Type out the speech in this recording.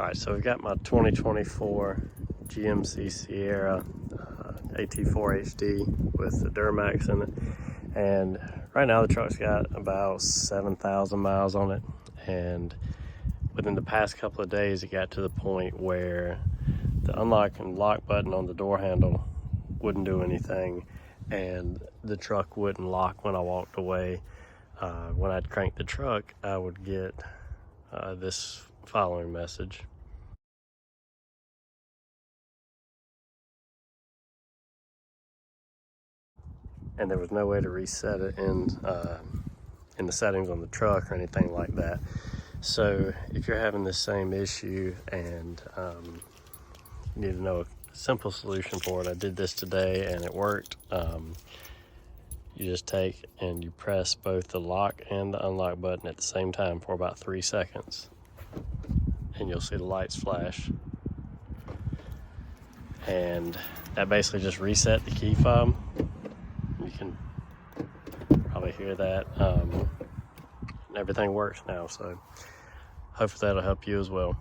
All right, so we've got my 2024 GMC Sierra AT4 HD with the Duramax in it. And right now the truck's got about 7,000 miles on it. And within the past couple of days, it got to the point where the unlock and lock button on the door handle wouldn't do anything. And the truck wouldn't lock when I walked away. When I'd crank the truck, I would get this following message. And there was no way to reset it in the settings on the truck or anything like that. So if you're having the same issue and you need to know a simple solution for it, I did this today and it worked. You just take and you press both the lock and the unlock button at the same time for about 3 seconds, and you'll see the lights flash. And that basically just reset the key fob. You can probably hear that. And everything works now, so hopefully that'll help you as well.